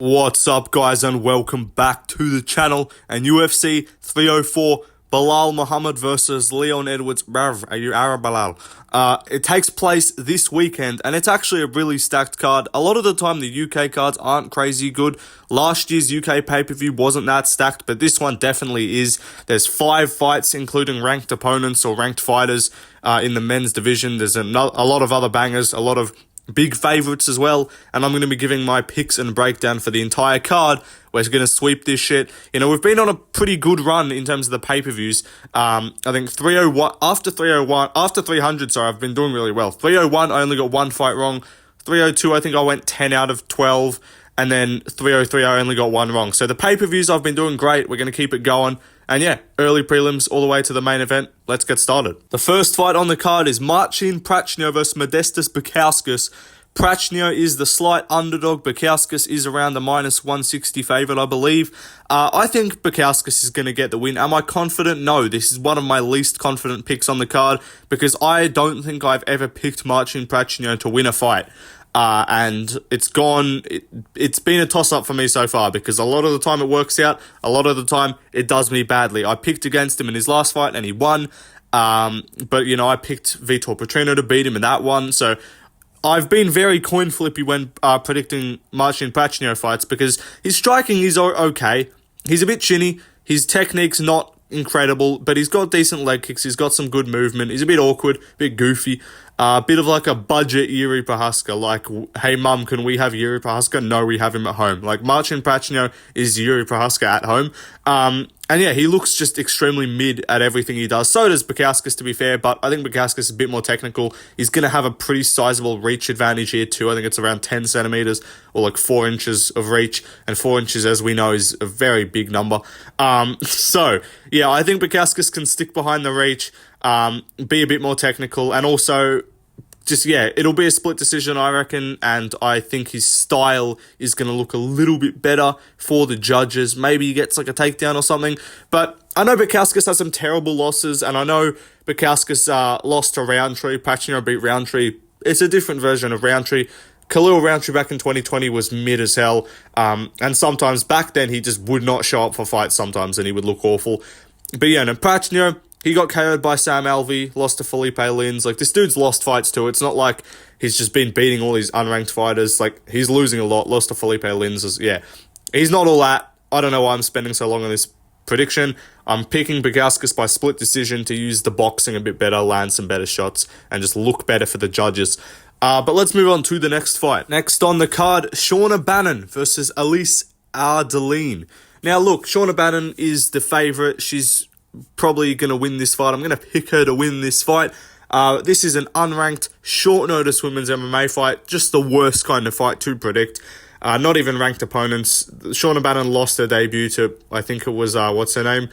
What's up, guys, and welcome back to the channel. And UFC 304, Belal Muhammad versus Leon Edwards. Are you Arab, Belal? It takes place this weekend, and it's actually a really stacked card. A lot of the time, the UK cards aren't crazy good. Last year's UK pay-per-view wasn't that stacked, but this one definitely is. There's 5 fights, including ranked opponents or ranked fighters in the men's division. There's a lot of other bangers, a lot of big favourites as well, and I'm going to be giving my picks and breakdown for the entire card. We're going to sweep this shit. You know, we've been on a pretty good run in terms of the pay-per-views. I think 301, after 300, I've been doing really well. 301, I only got one fight wrong. 302, I think I went 10 out of 12. And then 303, I only got one wrong. So the pay-per-views, I've been doing great. We're going to keep it going. And yeah, early prelims all the way to the main event. Let's get started. The first fight on the card is Prachnio versus Modestas Bukauskas. Prachnio is the slight underdog. Bukauskas is around the minus 160 favourite, I believe. I think Bukauskas is going to get the win. Am I confident? No. This is one of my least confident picks on the card because I don't think I've ever picked Prachnio to win a fight. And it's been a toss-up for me so far because a lot of the time it works out, a lot of the time it does me badly. I picked against him in his last fight and he won, but you know, I picked Vitor Prachnio to beat him in that one, so I've been very coin flippy when predicting Prachnio fights because his striking is okay, he's a bit chinny, his technique's not incredible, but he's got decent leg kicks, he's got some good movement, he's a bit awkward, a bit goofy, a bit of like a budget Yuri Prochazka, like, hey mum, can we have Yuri Prochazka? No, we have him at home. Like, Prachnio is Yuri Prochazka at home, and yeah, he looks just extremely mid at everything he does. So does Bukauskas, to be fair, but I think Bukauskas is a bit more technical. He's going to have a pretty sizable reach advantage here too. I think it's around 10 centimeters or like 4 inches of reach, and 4 inches, as we know, is a very big number. So yeah, I think Bukauskas can stick behind the reach, be a bit more technical, and also just, yeah, it'll be a split decision, I reckon, and I think his style is going to look a little bit better for the judges. Maybe he gets like a takedown or something, but I know Bukauskas has some terrible losses, and I know Bukauskas lost to Roundtree. Prachnio beat Roundtree. It's a different version of Roundtree. Khalil Roundtree back in 2020 was mid as hell, and sometimes back then he just would not show up for fights sometimes, and he would look awful. But yeah, and Prachnio, he got KO'd by Sam Alvey, lost to Felipe Lins. Like, this dude's lost fights too. It's not like he's just been beating all these unranked fighters. Like, he's losing a lot. Lost to Felipe Lins. Yeah, he's not all that. I don't know why I'm spending so long on this prediction. I'm picking Bukauskas by split decision to use the boxing a bit better, land some better shots, and just look better for the judges. But let's move on to the next fight. Next on the card, Shauna Bannon versus Elise Ardalean. Now, look, Shauna Bannon is the favourite. She's probably going to win this fight. I'm going to pick her to win this fight. This is an unranked, short-notice women's MMA fight. Just the worst kind of fight to predict. Not even ranked opponents. Shauna Bannon lost her debut to, I think it was, what's her name?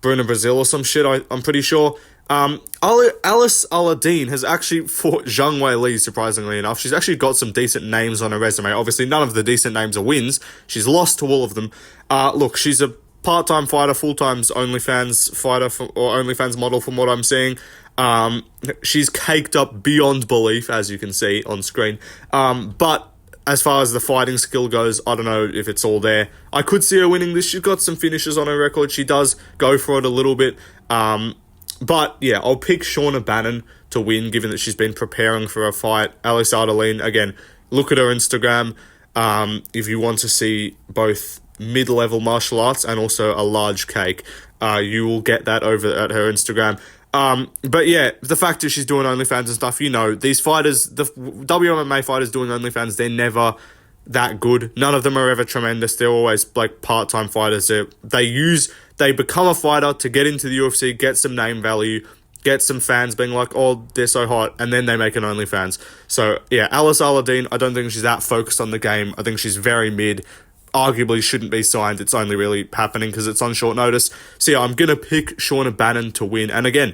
Bruna Brasil or some shit, I'm pretty sure. Alice Ardalean has actually fought Zhang Weili, surprisingly enough. She's actually got some decent names on her resume. Obviously, none of the decent names are wins. She's lost to all of them. Look, she's a part-time fighter, full-time OnlyFans fighter, or OnlyFans model from what I'm seeing. She's caked up beyond belief, as you can see on screen. But as far as the fighting skill goes, I don't know if it's all there. I could see her winning this. She's got some finishes on her record. She does go for it a little bit. But yeah, I'll pick Shauna Bannon to win, given that she's been preparing for a fight. Alice Ardalean, again, look at her Instagram. If you want to see both mid-level martial arts and also a large cake, you will get that over at her Instagram. But yeah, the fact that she's doing OnlyFans and stuff, you know, these fighters, the WMMA fighters doing OnlyFans, they're never that good. None of them are ever tremendous. They're always like part-time fighters. They become a fighter to get into the UFC, get some name value, get some fans being like, oh, they're so hot, and then they make an OnlyFans. So yeah, Alice Ardalean, I don't think she's that focused on the game. I think she's very mid. Arguably shouldn't be signed. It's only really happening because it's on short notice. So yeah, I'm going to pick Shauna Bannon to win. And again,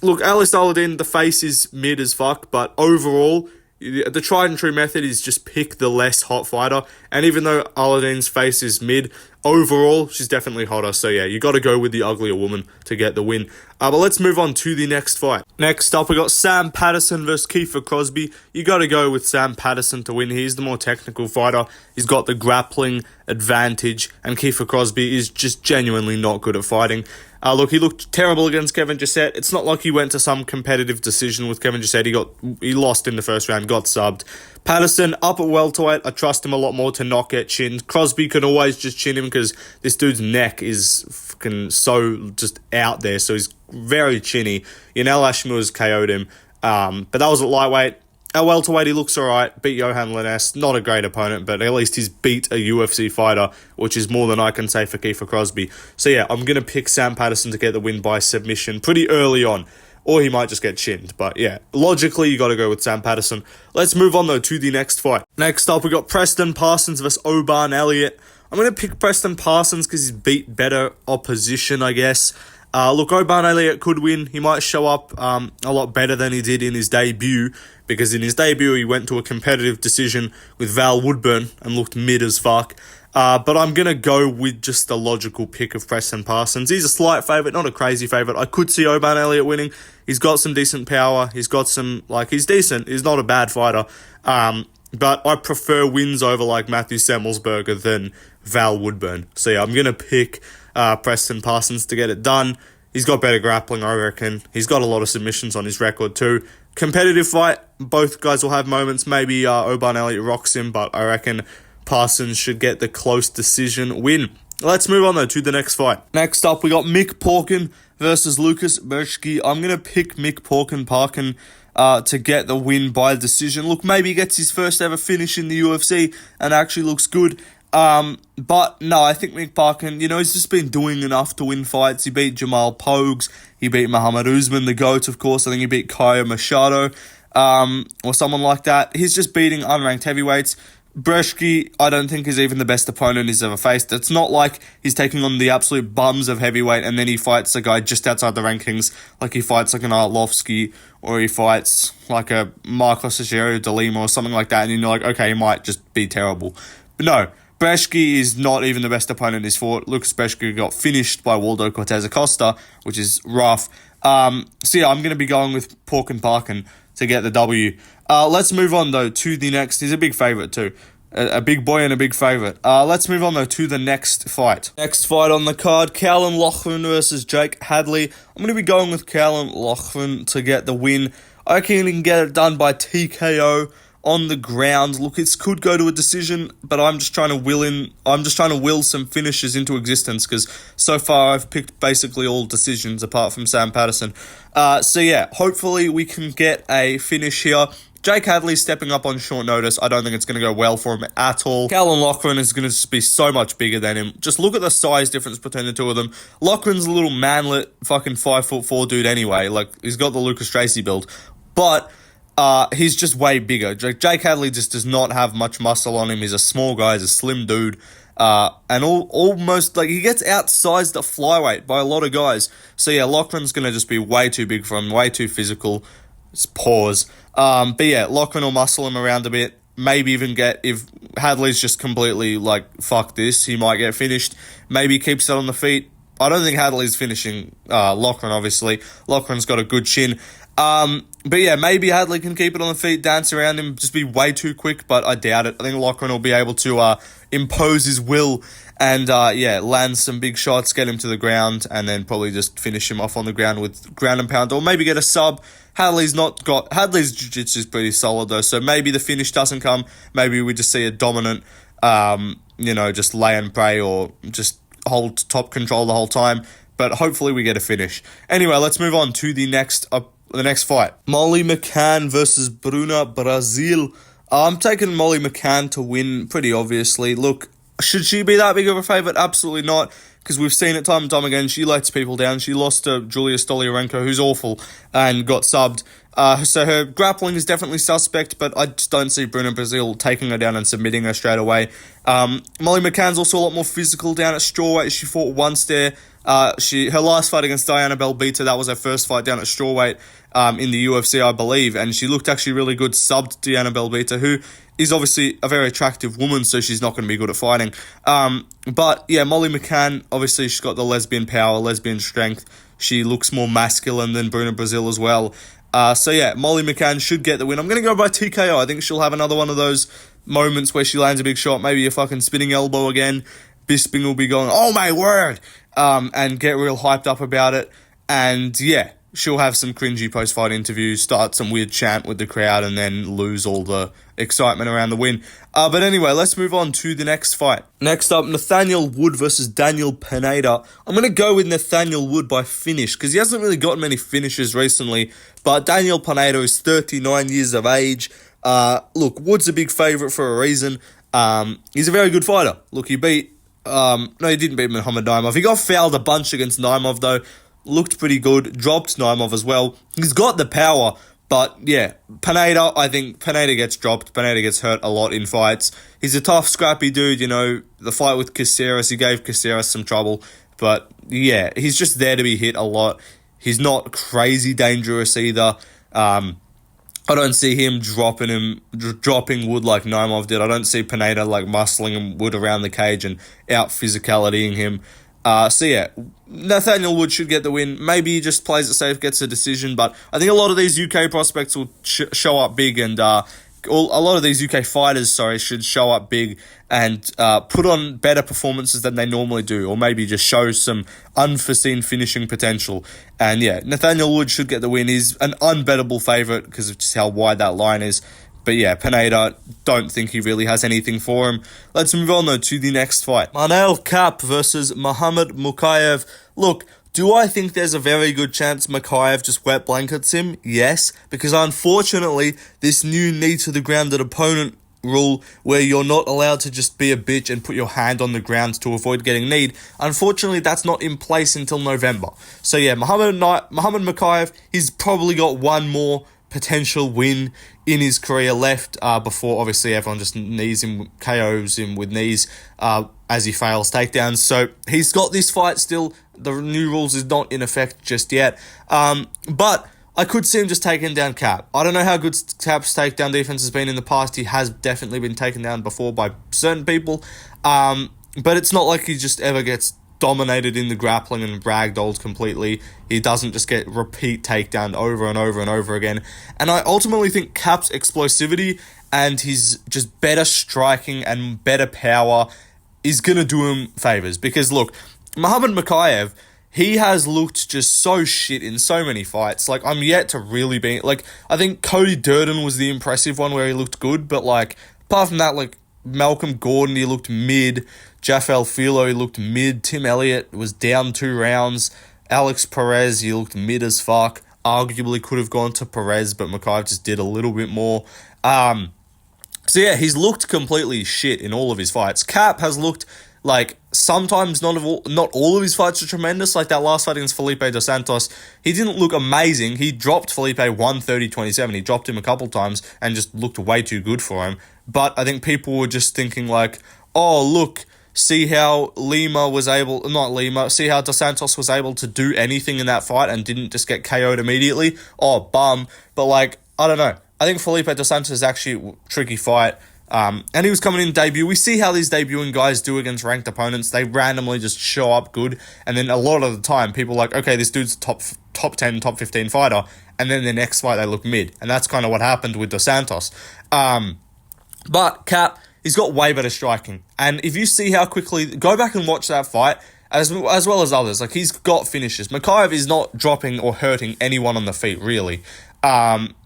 look, Alice Ardalean, the face is mid as fuck, but overall, the tried and true method is just pick the less hot fighter. And even though Ardalean's face is mid, overall, she's definitely hotter. So yeah, you got to go with the uglier woman to get the win. But let's move on to the next fight. Next up, we got Sam Patterson versus Crosby. You got to go with Sam Patterson to win. He's the more technical fighter. He's got the grappling advantage, and Crosby is just genuinely not good at fighting. Look, he looked terrible against Kevin Gisette. It's not like he went to some competitive decision with Kevin Gisette. He lost in the first round, got subbed. Patterson, up at welterweight, I trust him a lot more to not get chinned. Crosby can always just chin him because this dude's neck is fucking so just out there, so he's very chinny. Yanel Ashmore's KO'd him, but that was at lightweight. At welterweight, he looks alright, beat Johan Linnes, not a great opponent, but at least he's beat a UFC fighter, which is more than I can say for Crosby. So yeah, I'm going to pick Sam Patterson to get the win by submission pretty early on, or he might just get chinned. But yeah, logically, you got to go with Sam Patterson. Let's move on though to the next fight. Next up, we got Preston Parsons versus Oban Elliott. I'm going to pick Preston Parsons because he's beat better opposition, I guess. Look, Oban Elliott could win. He might show up a lot better than he did in his debut, because in his debut he went to a competitive decision with Val Woodburn and looked mid as fuck. But I'm going to go with just the logical pick of Preston Parsons. He's a slight favourite, not a crazy favourite. I could see Oban Elliott winning. He's got some decent power. He's got some, he's decent. He's not a bad fighter. But I prefer wins over, Matthew Semmelsberger than Val Woodburn. So yeah, I'm going to pick Preston Parsons to get it done. He's got better grappling, I reckon. He's got a lot of submissions on his record too. Competitive fight. Both guys will have moments. Maybe Oban Elliott rocks him, but I reckon Parsons should get the close decision win. Let's move on though to the next fight. Next up, we got Mick Parkin versus Lucas Brzeski. I'm going to pick Mick Parkin to get the win by decision. Look, maybe he gets his first ever finish in the UFC and actually looks good. But no, I think Mick Parkin, he's just been doing enough to win fights. He beat Jamal Pogues. He beat Muhammad Usman, the GOAT, of course. I think he beat Kaya Machado, or someone like that. He's just beating unranked heavyweights. Brzeski, I don't think is even the best opponent he's ever faced. It's not like he's taking on the absolute bums of heavyweight and then he fights a guy just outside the rankings, like he fights an Arlovsky, or he fights a Marcos Rogério de Lima or something like that, and you're like, okay, he might just be terrible. But no, Brzeski is not even the best opponent he's fought. Lucas Brzeski got finished by Waldo Cortez Acosta, which is rough. So yeah, I'm going to be going with Parkin to get the W. Let's move on though to the next. He's a big favourite too. A big boy and a big favourite. Let's move on though to the next fight. Next fight on the card, Callum Loughran versus Jake Hadley. I'm going to be going with Callum Loughran to get the win. I reckon he can get it done by TKO on the ground. Look, it could go to a decision, but I'm just trying to will some finishes into existence, because so far I've picked basically all decisions apart from Sam Patterson. So yeah, hopefully we can get a finish here. Jake Hadley's stepping up on short notice. I don't think it's going to go well for him at all. Callum Loughran is going to be so much bigger than him. Just look at the size difference between the two of them. Loughran's a little manlet, fucking 5'4" dude anyway. He's got the Lucas Tracy build. But he's just way bigger. Jake Hadley just does not have much muscle on him. He's a small guy. He's a slim dude. And almost, he gets outsized at flyweight by a lot of guys. So yeah, Loughran's going to just be way too big for him, way too physical. Pause. But yeah, Loughran will muscle him around a bit. Maybe even if Hadley's just completely fuck this, he might get finished. Maybe keeps it on the feet. I don't think Hadley's finishing Loughran, obviously. Loughran's got a good chin. But yeah, maybe Hadley can keep it on the feet, dance around him, just be way too quick, but I doubt it. I think Loughran will be able to impose his will and land some big shots, get him to the ground, and then probably just finish him off on the ground with ground and pound, or maybe get a sub. Hadley's jiu-jitsu is pretty solid though, so maybe the finish doesn't come. Maybe we just see a dominant, just lay and pray, or just hold top control the whole time. But hopefully we get a finish. Anyway, let's move on to the next fight. Molly McCann versus Bruna Brasil. I'm taking Molly McCann to win pretty obviously. Look, should she be that big of a favourite? Absolutely not, because we've seen it time and time again. She lets people down. She lost to Julia Stoliarenko, who's awful, and got subbed. So her grappling is definitely suspect, but I just don't see Bruna Brasil taking her down and submitting her straight away. Molly McCann's also a lot more physical down at strawweight. She fought once there. Her last fight against Diana Belbita, that was her first fight down at strawweight in the UFC, I believe, and she looked actually really good, subbed Diana Belbita, who is obviously a very attractive woman, so she's not going to be good at fighting. But yeah, Molly McCann, obviously she's got the lesbian power, lesbian strength. She looks more masculine than Bruna Brasil as well. So yeah, Molly McCann should get the win. I'm going to go by TKO. I think she'll have another one of those moments where she lands a big shot, maybe a fucking spinning elbow again. Bisping will be going, oh my word, and get real hyped up about it. And yeah, she'll have some cringy post-fight interviews, start some weird chant with the crowd, and then lose all the excitement around the win. But anyway, let's move on to the next fight. Next up, Nathaniel Wood versus Daniel Pineda. I'm going to go with Nathaniel Wood by finish, because he hasn't really gotten many finishes recently, but Daniel Pineda is 39 years of age. Look, Wood's a big favourite for a reason. He's a very good fighter. Look, he beat... no, he didn't beat Muhammad Naimov. He got fouled a bunch against Naimov, though. Looked pretty good. Dropped Naimov as well. He's got the power, but yeah, Pineda, I think Pineda gets dropped. Pineda gets hurt a lot in fights. He's a tough, scrappy dude, you know. The fight with Caceres, he gave Caceres some trouble, but yeah, he's just there to be hit a lot. He's not crazy dangerous either. I don't see him dropping Wood like Naimov did. I don't see Pineda like muscling Wood around the cage and out physicalitying him. So yeah, Nathaniel Wood should get the win. Maybe he just plays it safe, gets a decision, but I think a lot of these UK prospects will show up big, and a lot of these UK fighters, should show up big and put on better performances than they normally do, or maybe just show some unforeseen finishing potential. And yeah, Nathaniel Wood should get the win. He's an unbettable favourite because of just how wide that line is. But yeah, Pineda, don't think he really has anything for him. Let's move on though to the next fight. Manel Kape versus Muhammad Mokaev. Look, do I think there's a very good chance Mokaev just wet blankets him? Yes, because unfortunately, this new knee-to-the-grounded opponent rule where you're not allowed to just be a bitch and put your hand on the ground to avoid getting kneed, unfortunately, that's not in place until November. So yeah, Muhammad Mokaev, he's probably got one more potential win in his career left before obviously everyone just KOs him with knees as he fails takedowns. So he's got this fight still. The new rules is not in effect just yet. But I could see him just taking down Kape. I don't know how good Kape's takedown defense has been in the past. He has definitely been taken down before by certain people. But it's not like he just ever gets dominated in the grappling and ragdolled completely. He doesn't just get repeat takedown over and over and over again. And I ultimately think Kape's explosivity and his just better striking and better power is going to do him favours. Because look, Muhammad Mokaev, he has looked just so shit in so many fights. Like, I'm yet to really be... Like, I think Cody Durden was the impressive one where he looked good, but like, apart from that, like, Malcolm Gordon, he looked mid. Jafel Filo, he looked mid. Tim Elliott was down 2 rounds. Alex Perez, he looked mid as fuck. Arguably could have gone to Perez, but Mokaev just did a little bit more. So yeah, he's looked completely shit in all of his fights. Kape has looked like sometimes not all of his fights are tremendous. Like that last fight against Felipe Dos Santos, he didn't look amazing. He dropped Felipe 130-27. He dropped him a couple times and just looked way too good for him. But I think people were just thinking like, oh, look, see how see how Dos Santos was able to do anything in that fight and didn't just get KO'd immediately. Oh, bum. But like, I don't know. I think Felipe Dos Santos is actually a tricky fight. And he was coming in debut. We see how these debuting guys do against ranked opponents. They randomly just show up good. And then a lot of the time, people are like, okay, this dude's a top 10, top 15 fighter. And then the next fight, they look mid. And that's kind of what happened with Dos Santos. But Kape, he's got way better striking. And if you see how quickly... Go back and watch that fight, as well as others. Like, he's got finishes. Mokaev is not dropping or hurting anyone on the feet, really.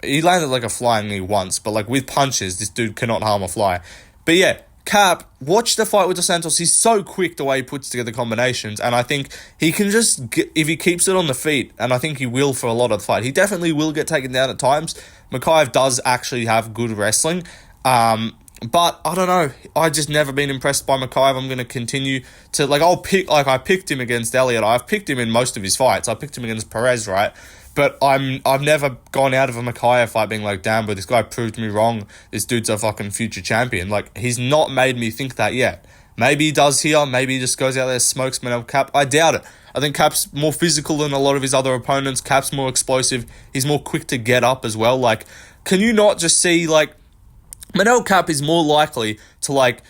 He landed like a flying knee once, but like with punches, this dude cannot harm a fly. But yeah, Kape, watch the fight with Dos Santos. He's so quick the way he puts together combinations, and I think he can just, if he keeps it on the feet, and I think he will for a lot of the fight, he definitely will get taken down at times. Mokaev does actually have good wrestling, but I don't know. I've just never been impressed by Mokaev. I'm going to continue to, I picked him against Elliott. I've picked him in most of his fights. I picked him against Perez, right? But I've never gone out of a Mokaev fight being like, damn, but this guy proved me wrong. This dude's a fucking future champion. Like, he's not made me think that yet. Maybe he does here. Maybe he just goes out there, smokes Manel Kape. I doubt it. I think Kape's more physical than a lot of his other opponents. Kape's more explosive. He's more quick to get up as well. Like, can you not just see, like, Manel Kape is more likely to, like,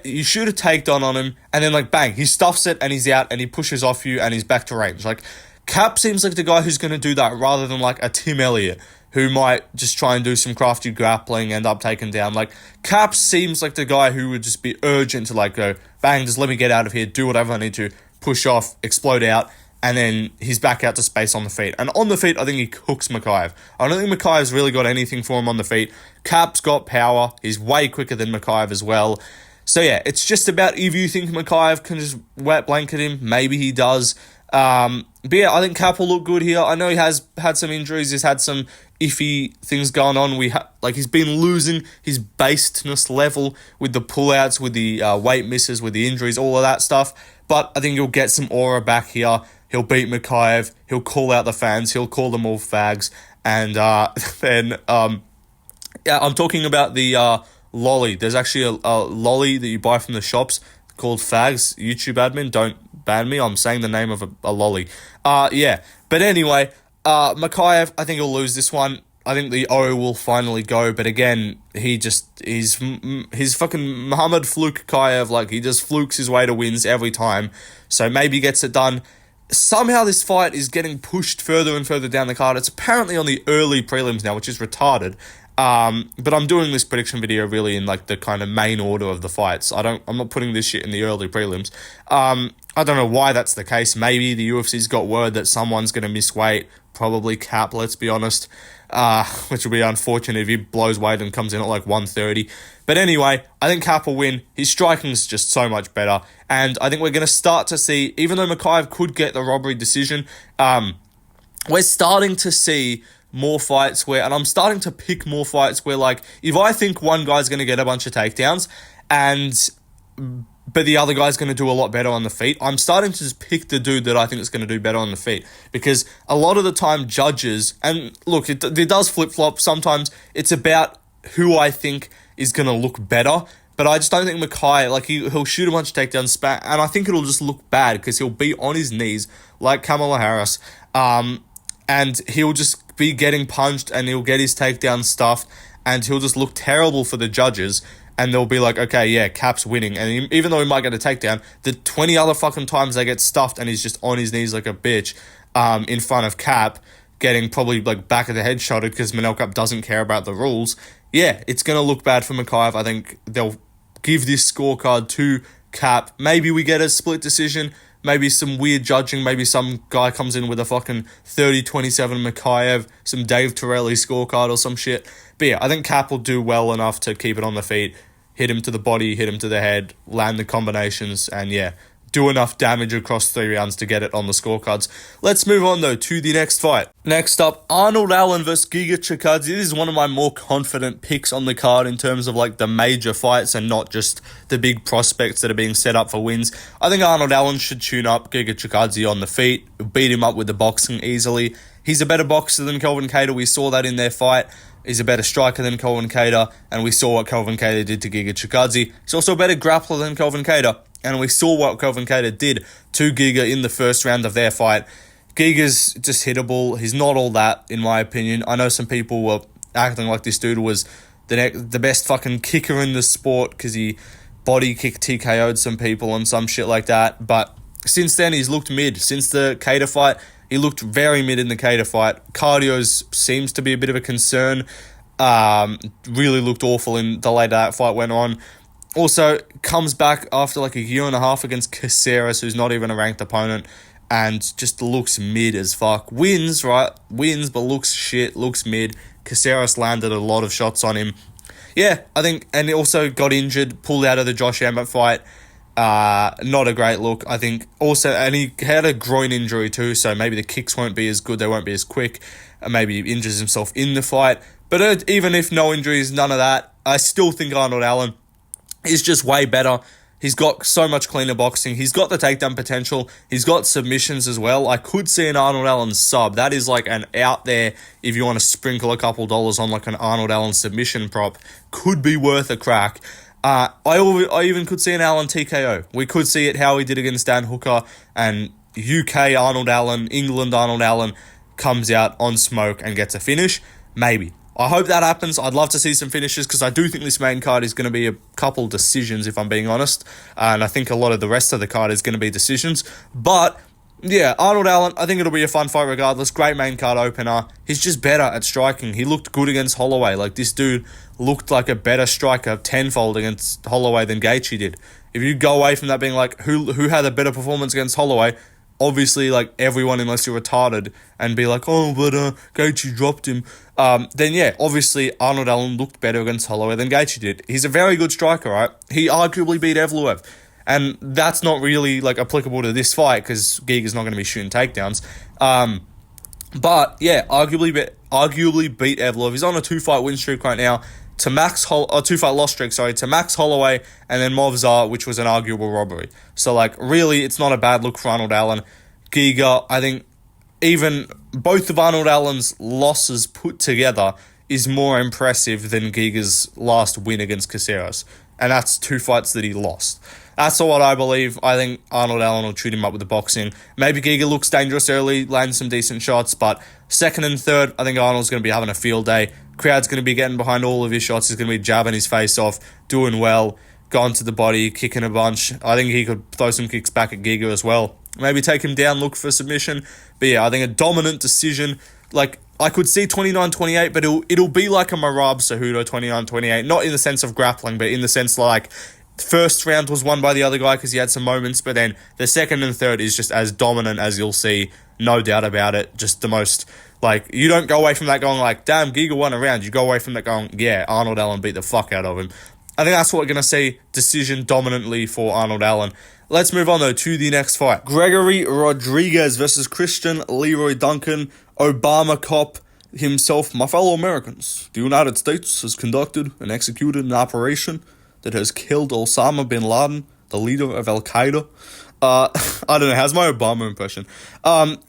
you shoot a takedown on him, and then, like, bang, he stuffs it, and he's out, and he pushes off you, and he's back to range. Like, Kape seems like the guy who's going to do that rather than, like, a Tim Elliott, who might just try and do some crafty grappling, end up taken down. Like, Kape seems like the guy who would just be urgent to, like, go, bang, just let me get out of here, do whatever I need to, push off, explode out, and then he's back out to space on the feet. And on the feet, I think he cooks Mokaev. I don't think Mokaev's really got anything for him on the feet. Kape's got power. He's way quicker than Mokaev as well. So, yeah, it's just about if you think Mokaev can just wet blanket him. Maybe he does. But, yeah, I think Kape will look good here. I know he has had some injuries. He's had some iffy things going on. He's been losing his basedness level with the pullouts, with the weight misses, with the injuries, all of that stuff. But I think he'll get some aura back here. He'll beat Mokaev. He'll call out the fans. He'll call them all fags. And then, I'm talking about the lolly. There's actually a lolly that you buy from the shops called fags. YouTube admin, don't ban me. I'm saying the name of a lolly. Yeah. But anyway, Mokaev, I think he'll lose this one. I think the O will finally go, but again, he's fucking Muhammad Fluke Kaev, like, he just flukes his way to wins every time, so maybe gets it done. Somehow this fight is getting pushed further and further down the card. It's apparently on the early prelims now, which is retarded, but I'm doing this prediction video really in, like, the kind of main order of the fights. I'm not putting this shit in the early prelims. I don't know why that's the case. Maybe the UFC's got word that someone's going to miss weight, probably Kape, let's be honest. Which will be unfortunate if he blows weight and comes in at like 130. But anyway, I think Kape will win. His striking is just so much better. And I think we're going to start to see, even though Mokaev could get the robbery decision, we're starting to see more fights where, and I'm starting to pick more fights where, like, if I think one guy's going to get a bunch of takedowns but the other guy's going to do a lot better on the feet, I'm starting to just pick the dude that I think is going to do better on the feet. Because a lot of the time judges, and look, it does flip-flop. Sometimes it's about who I think is going to look better. But I just don't think Mokaev, like, he'll shoot a bunch of takedowns, and I think it'll just look bad because he'll be on his knees like Kamala Harris. And he'll just be getting punched and he'll get his takedown stuffed and he'll just look terrible for the judges. And they'll be like, okay, yeah, Kape's winning. And even though he might get a takedown, the 20 other fucking times they get stuffed and he's just on his knees like a bitch in front of Kape, getting probably like back of the head shotted because Manel Kape doesn't care about the rules. Yeah, it's going to look bad for Mokaev. I think they'll give this scorecard to Kape. Maybe we get a split decision. Maybe some weird judging. Maybe some guy comes in with a fucking 30-27 Mokaev, some Dave Torelli scorecard or some shit. But yeah, I think Kape will do well enough to keep it on the feet, hit him to the body, hit him to the head, land the combinations, and yeah, do enough damage across 3 rounds to get it on the scorecards. Let's move on, though, to the next fight. Next up, Ardalean versus Giga Chikadze. This is one of my more confident picks on the card in terms of, like, the major fights and not just the big prospects that are being set up for wins. I think Ardalean should tune up Giga Chikadze on the feet, beat him up with the boxing easily. He's a better boxer than Kelvin Kattar. We saw that in their fight. He's a better striker than Kelvin Kattar, and we saw what Kelvin Kattar did to Giga Chikadze. He's also a better grappler than Kelvin Kattar, and we saw what Kelvin Kattar did to Giga in the first round of their fight. Giga's just hittable. He's not all that, in my opinion. I know some people were acting like this dude was the best fucking kicker in the sport because he body kicked TKO'd some people and some shit like that, but since then he's looked mid. Since the Kattar fight, he looked very mid in the Kattar fight. Cardio seems to be a bit of a concern. Really looked awful in the later that fight went on. Also, comes back after like a year and a half against Caceres, who's not even a ranked opponent, and just looks mid as fuck. Wins, right? Wins, but looks shit, looks mid. Caceres landed a lot of shots on him. Yeah, I think, and he also got injured, pulled out of the Josh Emmett fight. Not a great look, I think. Also, and he had a groin injury too, so maybe the kicks won't be as good, they won't be as quick, and maybe he injures himself in the fight. But even if no injuries, none of that, I still think Ardalean is just way better. He's got so much cleaner boxing. He's got the takedown potential. He's got submissions as well. I could see an Ardalean sub. That is like an out there, if you want to sprinkle a couple dollars on like an Ardalean submission prop, could be worth a crack. I even could see an Allen TKO. We could see it how he did against Dan Hooker, and UK Arnold Allen, England Arnold Allen comes out on smoke and gets a finish. Maybe. I hope that happens. I'd love to see some finishes because I do think this main card is going to be a couple decisions, if I'm being honest. And I think a lot of the rest of the card is going to be decisions. But yeah, Arnold Allen, I think it'll be a fun fight regardless. Great main card opener. He's just better at striking. He looked good against Holloway. Like, this dude looked like a better striker tenfold against Holloway than Gaethje did. If you go away from that being like, who had a better performance against Holloway, obviously, like, everyone unless you're retarded, and be like, oh, but Gaethje dropped him, then yeah, obviously Arnold Allen looked better against Holloway than Gaethje did. He's a very good striker, right? He arguably beat Evloev, and that's not really, like, applicable to this fight because Giga's not going to be shooting takedowns. But yeah, arguably beat Evloev. He's on a 2-fight win streak right now. To Max 2-fight loss streak, to Max Holloway and then Movzar, which was an arguable robbery. So, like, really, it's not a bad look for Arnold Allen. Giga, I think even both of Arnold Allen's losses put together is more impressive than Giga's last win against Caceres. And that's 2 fights that he lost. That's what I believe. I think Arnold Allen will shoot him up with the boxing. Maybe Giga looks dangerous early, lands some decent shots, but second and third, I think Arnold's going to be having a field day. Crowd's going to be getting behind all of his shots. He's going to be jabbing his face off, doing well, going to the body, kicking a bunch. I think he could throw some kicks back at Giga as well. Maybe take him down, look for submission. But yeah, I think a dominant decision. Like, I could see 29-28, but it'll be like a Merab Cejudo 29-28. Not in the sense of grappling, but in the sense like first round was won by the other guy because he had some moments, but then the second and third is just as dominant as you'll see, no doubt about it. Just the most, like, you don't go away from that going like, damn, Giga won a round. You go away from that going, yeah, Arnold Allen beat the fuck out of him. I think that's what we're going to see, decision dominantly for Arnold Allen. Let's move on, though, to the next fight. Gregory Rodriguez versus Christian Leroy Duncan. Obama cop himself, my fellow Americans. The United States has conducted and executed an operation that has killed Osama bin Laden, the leader of Al-Qaeda. I don't know, how's my Obama impression?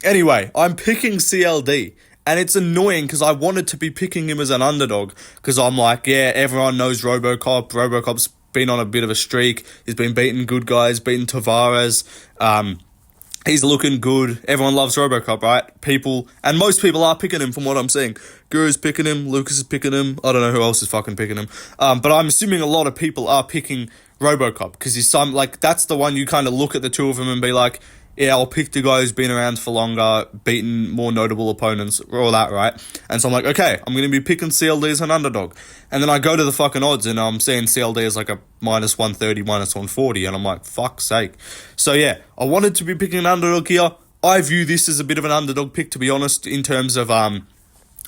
Anyway, I'm picking CLD. And it's annoying because I wanted to be picking him as an underdog because I'm like, yeah, everyone knows Robocop. Robocop's been on a bit of a streak. He's been beating good guys, beating Tavares. He's looking good. Everyone loves Robocop, right? People, and most people are picking him from what I'm seeing. Guru's picking him. Lucas is picking him. I don't know who else is fucking picking him. But I'm assuming a lot of people are picking Robocop because he's that's the one you kind of look at the two of them and be like, yeah, I'll pick the guy who's been around for longer, beaten more notable opponents, all that, right? And so I'm like, okay, I'm going to be picking CLD as an underdog. And then I go to the fucking odds and I'm seeing CLD as like a minus 130, minus 140, and I'm like, fuck's sake. So yeah, I wanted to be picking an underdog here. I view this as a bit of an underdog pick, to be honest, in terms of, I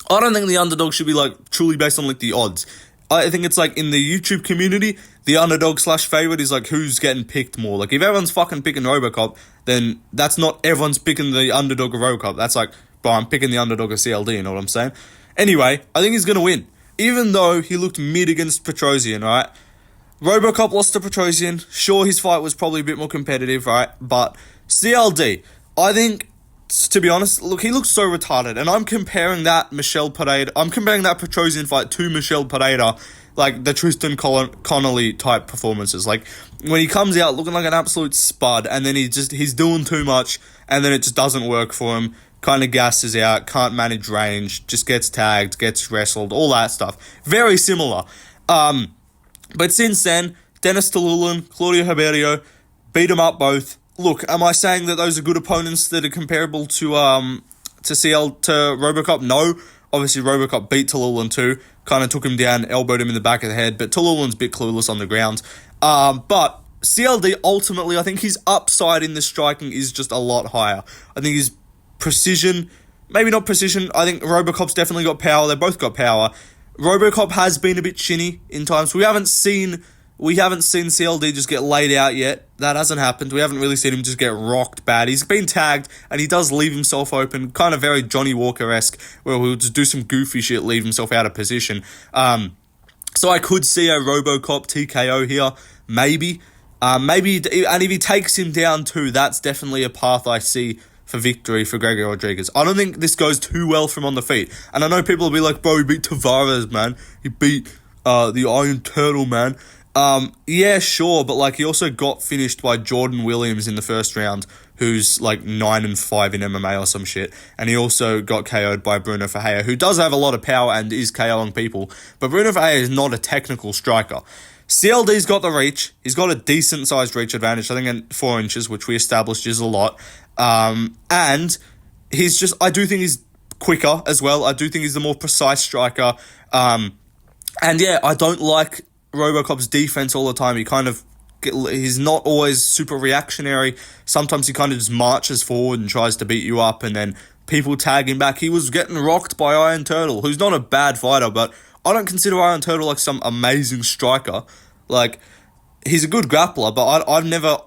don't think the underdog should be like truly based on like the odds. I think it's like in the YouTube community, the underdog / favorite is like who's getting picked more. Like if everyone's fucking picking Robocop, then that's not everyone's picking the underdog of Robocop. That's like, bro, I'm picking the underdog of CLD, you know what I'm saying? Anyway, I think he's going to win. Even though he looked mid against Petrosian, right? Robocop lost to Petrosian. Sure, his fight was probably a bit more competitive, right? But CLD, I think, to be honest, look, he looks so retarded. And I'm comparing that Petrosian fight to Michel Pereira, like the Tristan Connolly type performances. Like when he comes out looking like an absolute spud and then he's doing too much and then it just doesn't work for him, kind of gasses out, can't manage range, just gets tagged, gets wrestled, all that stuff. Very similar. But since then, Dennis Loughran, Claudio Ribeiro, beat him up both. Look, am I saying that those are good opponents that are comparable to Robocop? No. Obviously, Robocop beat Loughran too. Kind of took him down, elbowed him in the back of the head, but Loughran's a bit clueless on the ground. But CLD, ultimately, I think his upside in the striking is just a lot higher. I think his precision, maybe not precision, I think Robocop's definitely got power. They both got power. Robocop has been a bit shinny in times. We haven't seen CLD just get laid out yet. That hasn't happened. We haven't really seen him just get rocked bad. He's been tagged, and he does leave himself open, kind of very Johnny Walker-esque, where he'll just do some goofy shit, leave himself out of position. So I could see a Robocop TKO here, maybe. And if he takes him down too, that's definitely a path I see for victory for Gregory Rodriguez. I don't think this goes too well from on the feet. And I know people will be like, bro, he beat Tavares, man. He beat the Iron Turtle, man. Yeah, sure, but like he also got finished by Jordan Williams in the first round, who's like 9-5 in MMA or some shit, and he also got KO'd by Bruno Ferreira, who does have a lot of power and is KOing people, but Bruno Ferreira is not a technical striker. CLD's got the reach. He's got a decent sized reach advantage, I think, at 4 inches, which we established is a lot. And I do think he's quicker as well. I do think he's the more precise striker. And yeah, I don't like RoboCop's defense all the time. He's not always super reactionary. Sometimes he kind of just marches forward and tries to beat you up, and then people tag him back. He was getting rocked by Iron Turtle, who's not a bad fighter, but I don't consider Iron Turtle like some amazing striker. Like, he's a good grappler, but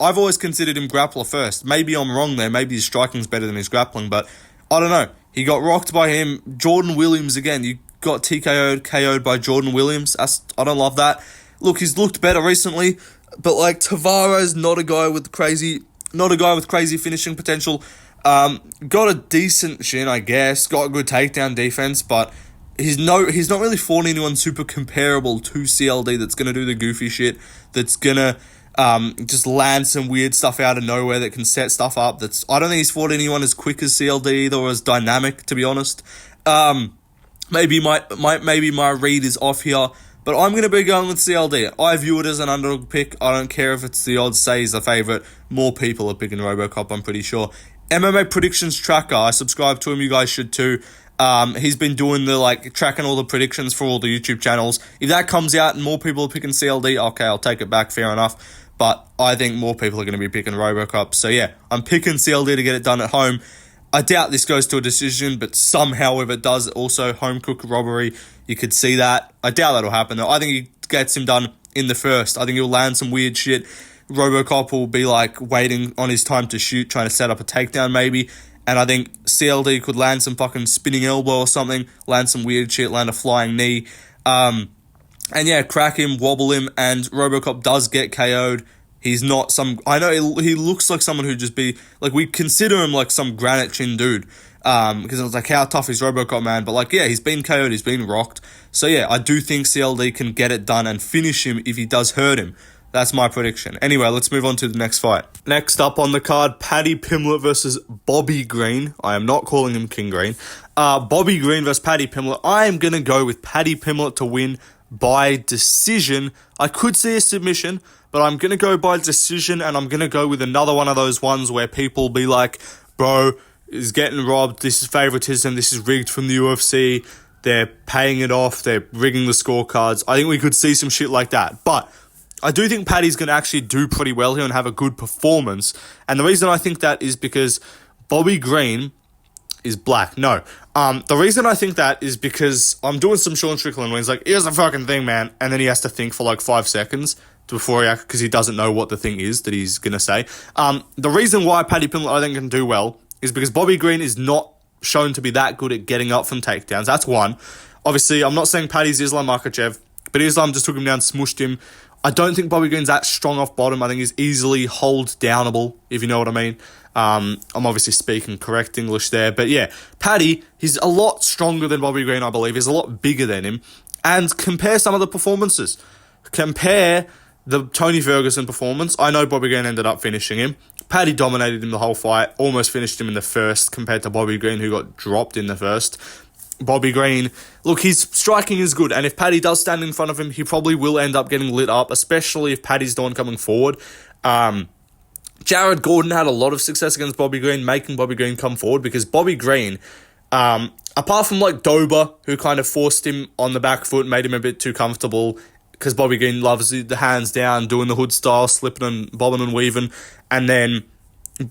I've always considered him grappler first. Maybe I'm wrong there. Maybe his striking's better than his grappling, but I don't know. He got rocked by him. Jordan Williams again. You got KO'd by Jordan Williams. I don't love that. Look, he's looked better recently, but like Tavares, not a guy with crazy finishing potential. Got a decent shin, I guess. Got a good takedown defense, but he's not really fought anyone super comparable to CLD that's gonna do the goofy shit, that's gonna just land some weird stuff out of nowhere, that can set stuff up. I don't think he's fought anyone as quick as CLD either, or as dynamic, to be honest. Maybe my read is off here, but I'm gonna be going with CLD. I view it as an underdog pick. I don't care if it's the odds say he's the favorite. More people are picking RoboCop, I'm pretty sure. MMA predictions tracker, I subscribe to him. You guys should too. He's been doing tracking all the predictions for all the YouTube channels. If that comes out and more people are picking CLD, okay, I'll take it back, fair enough. But I think more people are going to be picking RoboCop. So yeah, I'm picking CLD to get it done at home. I doubt this goes to a decision, but somehow if it does, also home cook robbery, you could see that. I doubt that'll happen though. I think he gets him done in the first. I think he'll land some weird shit. RoboCop will be like waiting on his time to shoot, trying to set up a takedown maybe. And I think CLD could land some fucking spinning elbow or something, land some weird shit, land a flying knee. And yeah, crack him, wobble him, and RoboCop does get KO'd. He's not some... I know he looks like someone who'd just be... Like, we consider him like some granite chin dude. Because I was like, how tough is RoboCop, man? But like, yeah, he's been KO'd, he's been rocked. So yeah, I do think CLD can get it done and finish him if he does hurt him. That's my prediction. Anyway, let's move on to the next fight. Next up on the card, Paddy Pimblett versus Bobby Green. I am not calling him King Green. Bobby Green versus Paddy Pimblett. I am going to go with Paddy Pimblett to win by decision. I could see a submission, but I'm going to go by decision, and I'm going to go with another one of those ones where people be like, bro, is getting robbed, this is favoritism, this is rigged from the UFC, they're paying it off, they're rigging the scorecards. I think we could see some shit like that. But I do think Paddy's going to actually do pretty well here and have a good performance. And the reason I think that is because Bobby Green is black. No. The reason I think that is because I'm doing some Sean Strickland when he's like, here's the fucking thing, man. And then he has to think for like 5 seconds before he because he doesn't know what the thing is that he's going to say. The reason why Paddy Pimblett I think can do well is because Bobby Green is not shown to be that good at getting up from takedowns. That's one. Obviously, I'm not saying Paddy's Islam Makhachev, but Islam just took him down, smushed him. I don't think Bobby Green's that strong off bottom. I think he's easily hold downable, if you know what I mean. I'm obviously speaking correct English there. But yeah, Paddy, he's a lot stronger than Bobby Green, I believe. He's a lot bigger than him. And compare some of the performances. Compare the Tony Ferguson performance. I know Bobby Green ended up finishing him. Paddy dominated him the whole fight. Almost finished him in the first compared to Bobby Green, who got dropped in the first. Bobby Green, look, his striking is good, and if Paddy does stand in front of him, he probably will end up getting lit up, especially if Paddy's the one coming forward. Jared Gordon had a lot of success against Bobby Green, making Bobby Green come forward, because Bobby Green, apart from like Dober, who kind of forced him on the back foot, made him a bit too comfortable, because Bobby Green loves the hands down, doing the hood style, slipping and bobbing and weaving, and then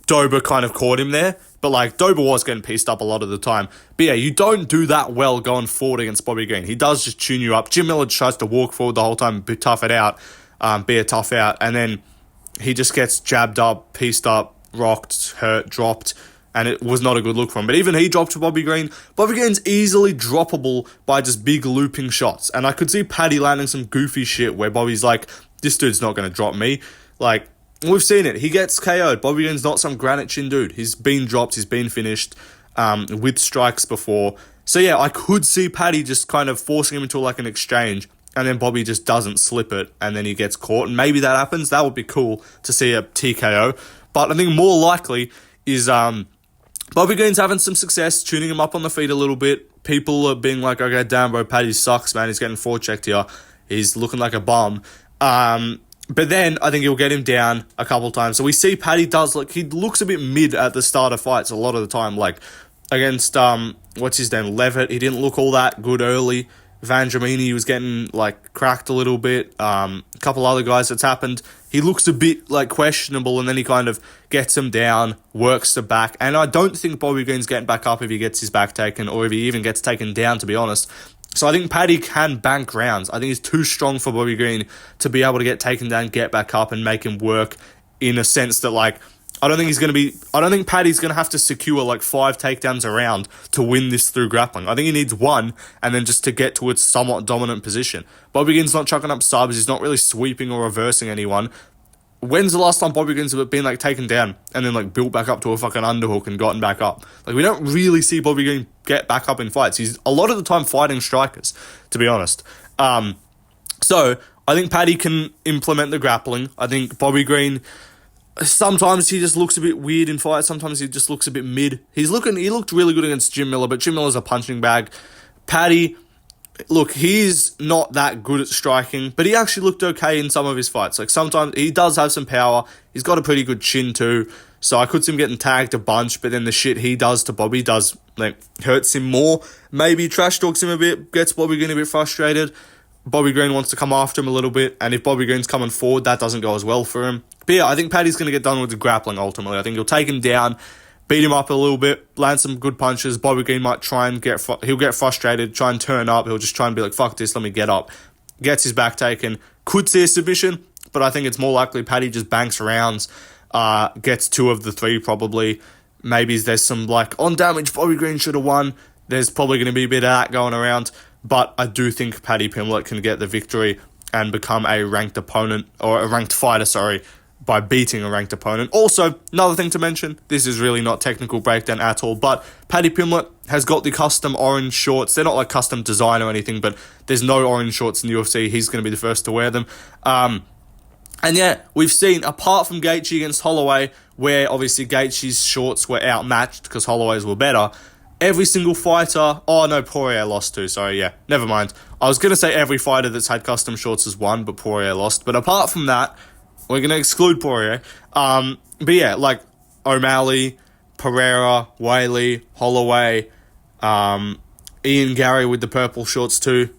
Dober kind of caught him there. But like, Dober was getting pieced up a lot of the time. But yeah, you don't do that well going forward against Bobby Green. He does just tune you up. Jim Miller tries to walk forward the whole time, be a tough out, and then he just gets jabbed up, pieced up, rocked, hurt, dropped, and it was not a good look for him. But even he dropped to Bobby Green. Bobby Green's easily droppable by just big looping shots. And I could see Paddy landing some goofy shit where Bobby's like, this dude's not going to drop me. Like, we've seen it. He gets KO'd. Bobby Green's not some granite chin dude. He's been dropped. He's been finished with strikes before. So yeah, I could see Paddy just kind of forcing him into like an exchange, and then Bobby just doesn't slip it, and then he gets caught, and maybe that happens. That would be cool to see a TKO. But I think more likely is Bobby Green's having some success, tuning him up on the feet a little bit. People are being like, okay, damn, bro, Paddy sucks, man. He's getting forechecked here. He's looking like a bum. But then I think he'll get him down a couple times. So we see Paddy he looks a bit mid at the start of fights a lot of the time. Like against, what's his name, Levitt, he didn't look all that good early. Van Dramini was getting, cracked a little bit. A couple other guys that's happened. He looks a bit, questionable, and then he kind of gets him down, works the back. And I don't think Bobby Green's getting back up if he gets his back taken, or if he even gets taken down, to be honest. So I think Paddy can bank rounds. I think he's too strong for Bobby Green to be able to get taken down, get back up, and make him work in a sense that, I don't think Paddy's going to have to secure 5 takedowns a round to win this through grappling. I think he needs one, and then just to get to its somewhat dominant position. Bobby Green's not chucking up subs. He's not really sweeping or reversing anyone. When's the last time Bobby Green's been taken down and then built back up to a fucking underhook and gotten back up? We don't really see Bobby Green get back up in fights. He's a lot of the time fighting strikers, to be honest. So I think Paddy can implement the grappling. I think Bobby Green, sometimes he just looks a bit weird in fights. Sometimes he just looks a bit mid. He looked really good against Jim Miller, but Jim Miller's a punching bag. Paddy, look, he's not that good at striking, but he actually looked okay in some of his fights. Sometimes he does have some power. He's got a pretty good chin too. So I could see him getting tagged a bunch, but then the shit he does to Bobby hurts him more. Maybe trash talks him a bit, gets Bobby Green a bit frustrated. Bobby Green wants to come after him a little bit, and if Bobby Green's coming forward, that doesn't go as well for him. But yeah, I think Paddy's going to get done with the grappling ultimately. I think he'll take him down, beat him up a little bit, land some good punches. Bobby Green might try and he'll get frustrated, try and turn up. He'll just try and be like, fuck this, let me get up. Gets his back taken. Could see a submission, but I think it's more likely Paddy just banks rounds, gets 2 of the 3 probably. Maybe there's some on damage, Bobby Green should have won. There's probably going to be a bit of that going around. But I do think Paddy Pimblett can get the victory and become a ranked opponent, or a ranked fighter, by beating a ranked opponent. Also, another thing to mention, this is really not technical breakdown at all, but Paddy Pimblett has got the custom orange shorts. They're not custom design or anything, but there's no orange shorts in the UFC. He's going to be the first to wear them. And yeah, we've seen, apart from Gaethje against Holloway, where obviously Gaethje's shorts were outmatched because Holloway's were better, every single fighter... Oh, no, Poirier lost too. Sorry, yeah. Never mind. I was going to say every fighter that's had custom shorts has won, but Poirier lost. But apart from that, we're going to exclude Poirier. But yeah, O'Malley, Pereira, Whaley, Holloway, Ian Gary with the purple shorts too.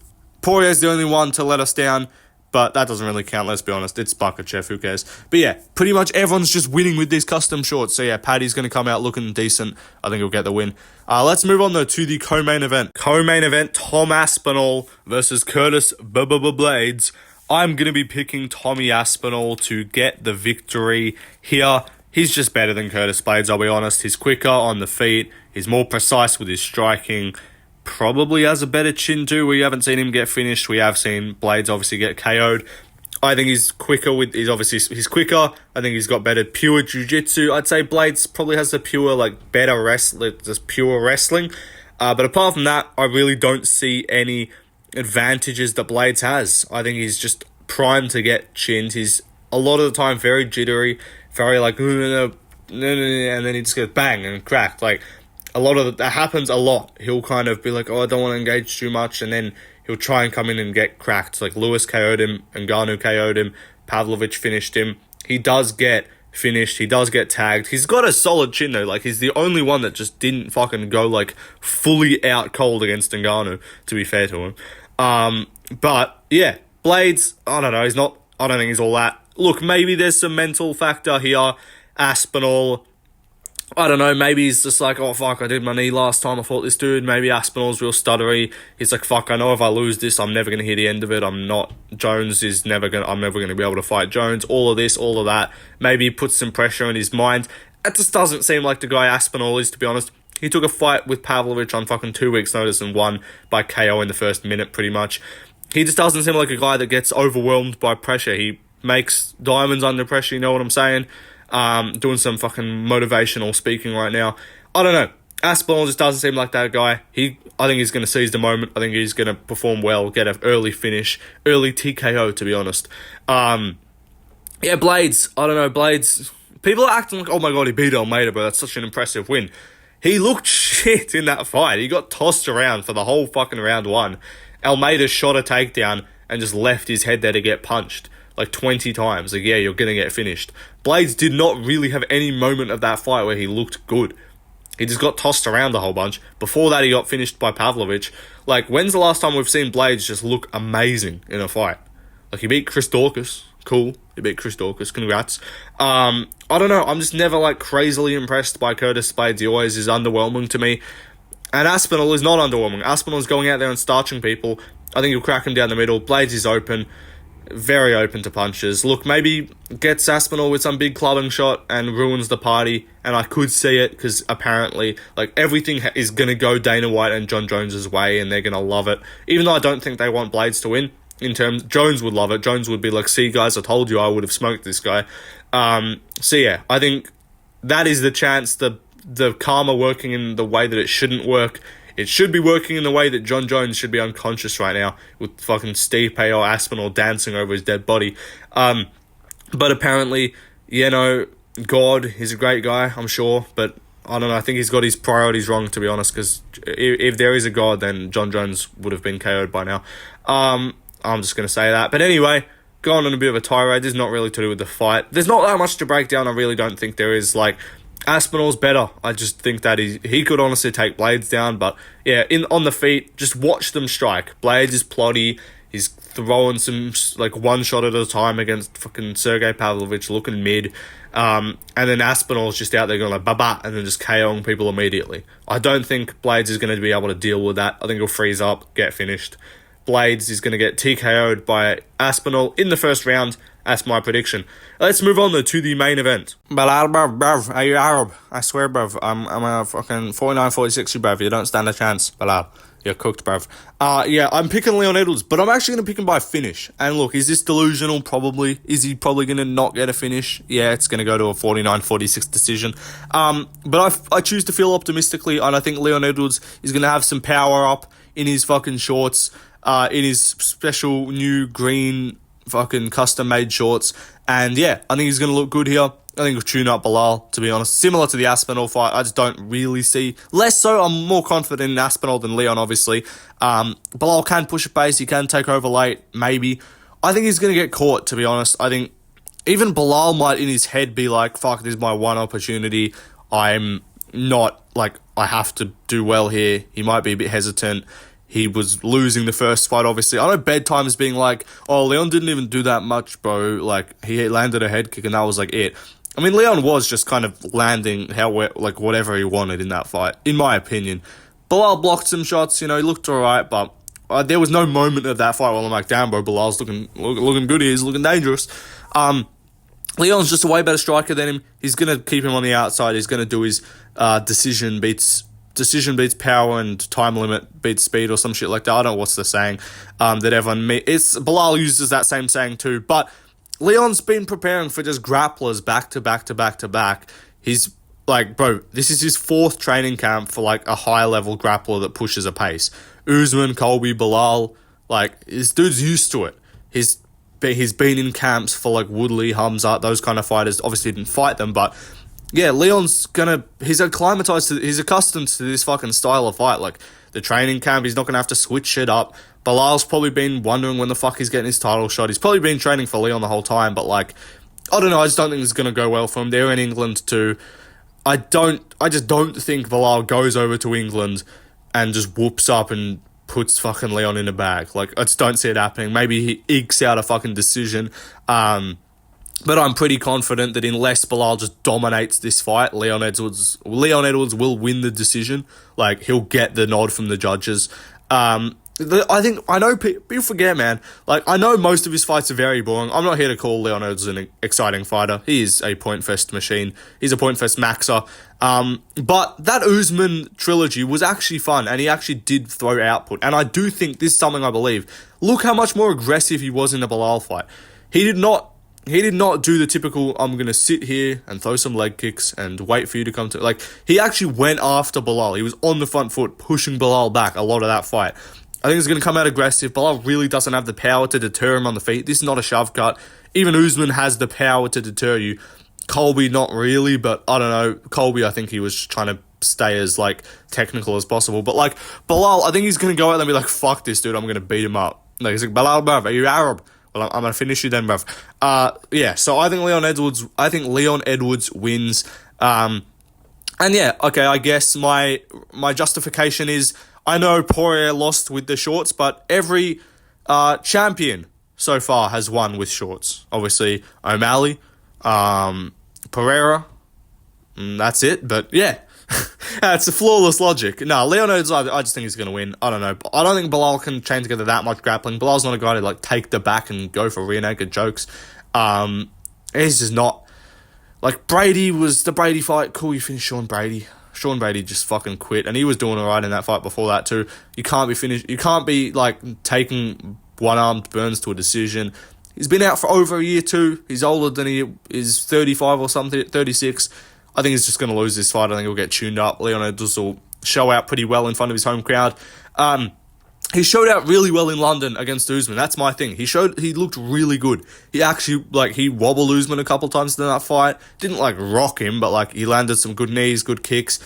Poirier's the only one to let us down, but that doesn't really count, let's be honest. It's Bukauskas, who cares? But yeah, pretty much everyone's just winning with these custom shorts. So yeah, Paddy's going to come out looking decent. I think he'll get the win. Let's move on though to the co-main event. Co-main event, Tom Aspinall versus Curtis Blaydes. I'm going to be picking Tommy Aspinall to get the victory here. He's just better than Curtis Blaydes, I'll be honest. He's quicker on the feet. He's more precise with his striking. Probably has a better chin too. We haven't seen him get finished. We have seen Blaydes obviously get KO'd. I think he's quicker he's quicker. I think he's got better pure jiu-jitsu. I'd say Blaydes probably has the pure, better just pure wrestling. But apart from that, I really don't see any advantages that Blaydes has. I think he's just primed to get chinned. He's a lot of the time very jittery, very and then he just gets bang and cracked. That happens a lot. He'll kind of be like, oh, I don't want to engage too much, and then he'll try and come in and get cracked. Lewis KO'd him, Ngannou KO'd him, Pavlovich finished him. He does get finished. He does get tagged. He's got a solid chin though. He's the only one that just didn't fucking go fully out cold against Ngannou, to be fair to him. But yeah, Blaydes, I don't know. I don't think he's all that. Look, maybe there's some mental factor here. Aspinall, I don't know, maybe he's just oh fuck, I did my knee last time, I fought this dude. Maybe Aspinall's real stuttery. He's fuck, I know if I lose this, I'm never going to hear the end of it. I'm never going to be able to fight Jones. All of this, all of that. Maybe he puts some pressure in his mind. That just doesn't seem like the guy Aspinall is, to be honest. He took a fight with Pavlovich on fucking 2 weeks' notice and won by KO in the first minute, pretty much. He just doesn't seem like a guy that gets overwhelmed by pressure. He makes diamonds under pressure, you know what I'm saying? Doing some fucking motivational speaking right now. I don't know. Aspinall just doesn't seem like that guy. I think he's going to seize the moment. I think he's going to perform well, get an early finish, early TKO, to be honest. Blaydes. I don't know, Blaydes. People are acting like, oh my god, he beat Almeida, bro. That's such an impressive win. He looked shit in that fight. He got tossed around for the whole fucking round one. Almeida shot a takedown and just left his head there to get punched like 20 times. Like, yeah, you're going to get finished. Blaydes did not really have any moment of that fight where he looked good. He just got tossed around a whole bunch. Before that, he got finished by Pavlovich. Like, when's the last time we've seen Blaydes just look amazing in a fight? Like, he beat Chris Dorcas. Cool. He beat Chris Dorcas. Congrats. I don't know. I'm just never, like, crazily impressed by Curtis Blaydes. He always is underwhelming to me. And Aspinall is not underwhelming. Aspinall is going out there and starching people. I think he'll crack him down the middle. Blaydes is open. Very open to punches. Look, maybe gets Aspinall with some big clubbing shot and ruins the party. And I could see it because apparently, like, everything is going to go Dana White and John Jones' way and they're going to love it. Even though I don't think they want Blaydes to win. Jones would love it. Jones would be like, see guys, I told you I would have smoked this guy. So yeah, I think that is the chance, the karma working in the way that it shouldn't work. It should be working in the way that John Jones should be unconscious right now with fucking Stipe or Aspinall dancing over his dead body. But apparently, God, he's a great guy, I'm sure, but I don't know, I think he's got his priorities wrong, to be honest, because if there is a God, then John Jones would have been KO'd by now. I'm just going to say that. But anyway, going on a bit of a tirade. This is not really to do with the fight. There's not that much to break down. I really don't think there is. Like, Aspinall's better. I just think that he could honestly take Blaydes down. But yeah, on the feet, just watch them strike. Blaydes is plotty. He's throwing some, like, one shot at a time against fucking Sergey Pavlovich, looking mid. And then Aspinall's just out there going like, ba-ba, and then just KOing people immediately. I don't think Blaydes is going to be able to deal with that. I think he'll freeze up, get finished. Blaydes is going to get TKO'd by Aspinall in the first round. That's my prediction. Let's move on, though, to the main event. Bilal, bruv, are you Arab? I swear, bruv. I'm a fucking 49-46, you bruv. You don't stand a chance, Bilal. You're cooked, bruv. I'm picking Leon Edwards, but I'm actually going to pick him by finish. And look, is this delusional? Probably. Is he probably going to not get a finish? Yeah, it's going to go to a 49-46 decision. But I choose to feel optimistically, and I think Leon Edwards is going to have some power up in his fucking shorts, in his special new green fucking custom-made shorts. And yeah, I think he's going to look good here. I think he'll tune up Bilal, to be honest. Similar to the Aspinall fight, I just don't really see. Less so, I'm more confident in Aspinall than Leon, obviously. Bilal can push a pace, he can take over late, maybe. I think he's going to get caught, to be honest. I think even Bilal might in his head be like, fuck, this is my one opportunity. I'm not, like, I have to do well here. He might be a bit hesitant. He was losing the first fight, obviously. I know Bedtime's being like, oh, Leon didn't even do that much, bro. Like, he landed a head kick and that was, like, it. I mean, Leon was just kind of landing whatever he wanted in that fight, in my opinion. Bilal blocked some shots, he looked alright, but there was no moment of that fight where I'm like, damn, bro, Bilal's looking good here, he's looking dangerous. Leon's just a way better striker than him. He's going to keep him on the outside. He's going to do his decision beats power and time limit beats speed or some shit like that. I don't know what's the saying that everyone... Bilal uses that same saying too, but Leon's been preparing for just grapplers back to back to back to back. He's like, bro, this is his fourth training camp for like a high-level grappler that pushes a pace. Usman, Colby, Bilal, like, this dude's used to it. He's been in camps for like Woodley, Hamzat, those kind of fighters. Obviously didn't fight them, but yeah, Leon's he's accustomed to this fucking style of fight. Like, the training camp, he's not gonna have to switch shit up. Bilal's probably been wondering when the fuck he's getting his title shot. He's probably been training for Leon the whole time, but like, I don't know, I just don't think it's gonna go well for him. They're in England too. I just don't think Bilal goes over to England and just whoops up and puts fucking Leon in a bag. Like, I just don't see it happening. Maybe he ekes out a fucking decision. But I'm pretty confident that unless Bilal just dominates this fight, Leon Edwards will win the decision. Like, he'll get the nod from the judges. I know people forget, man. Like, I know most of his fights are very boring. I'm not here to call Leon Edwards an exciting fighter. He is a point fest machine. He's a point fest maxer. But that Usman trilogy was actually fun, and he actually did throw output. And I do think this is something I believe. Look how much more aggressive he was in the Bilal fight. He did not he did not do the typical, I'm going to sit here and throw some leg kicks and wait for you to come to... Like, he actually went after Belal. He was on the front foot, pushing Belal back a lot of that fight. I think he's going to come out aggressive. Belal really doesn't have the power to deter him on the feet. This is not a shove cut. Even Usman has the power to deter you. Colby, not really, but I don't know. Colby, I think he was trying to stay as, like, technical as possible. But, like, Belal, I think he's going to go out and be like, fuck this dude, I'm going to beat him up. Like, he's like, Belal, bruv, are you Arab? Well, I'm going to finish you then, bruv. Yeah, so I think Leon Edwards wins. And yeah, okay, I guess my justification is, I know Poirier lost with the shorts, but every champion so far has won with shorts. Obviously, O'Malley, Pereira, and that's it. But yeah, it's a flawless logic. No, Leon Edwards, I just think he's going to win. I don't know. I don't think Belal can chain together that much grappling. Belal's not a guy to like take the back and go for rear naked chokes. He's just not. Like, Brady was the Brady fight. Cool, you finished Sean Brady. Sean Brady just fucking quit, and he was doing alright in that fight before that too. You can't be like taking one-armed Burns to a decision. He's been out for over a year too. He's older than he is, 35 or something, 36. I think he's just going to lose this fight. I think he'll get tuned up. Leon Edwards will show out pretty well in front of his home crowd. He showed out really well in London against Usman. That's my thing. He looked really good. He actually, he wobbled Usman a couple times in that fight. Didn't, rock him, but, he landed some good knees, good kicks.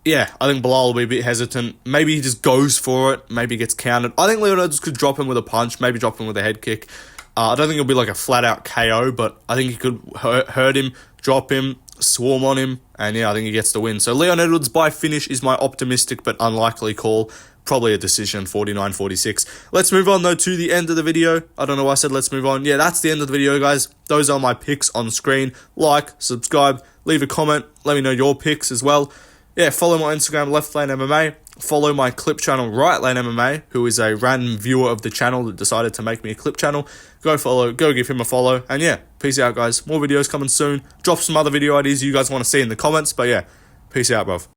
Yeah, I think Belal will be a bit hesitant. Maybe he just goes for it. Maybe he gets countered. I think Leon Edwards could drop him with a punch, maybe drop him with a head kick. I don't think it'll be, a flat-out KO, but I think he could hurt him, drop him, swarm on him, and, yeah, I think he gets the win. So, Leon Edwards by finish is my optimistic but unlikely call. Probably a decision, 49-46. Let's move on, though, to the end of the video. I don't know why I said let's move on. Yeah, that's the end of the video, guys. Those are my picks on screen. Like, subscribe, leave a comment. Let me know your picks as well. Yeah, follow my Instagram, Left Lane MMA. Follow my clip channel, Right Lane MMA, who is a random viewer of the channel that decided to make me a clip channel. Go give him a follow. And yeah, peace out, guys. More videos coming soon. Drop some other video ideas you guys want to see in the comments. But yeah, peace out, bruv.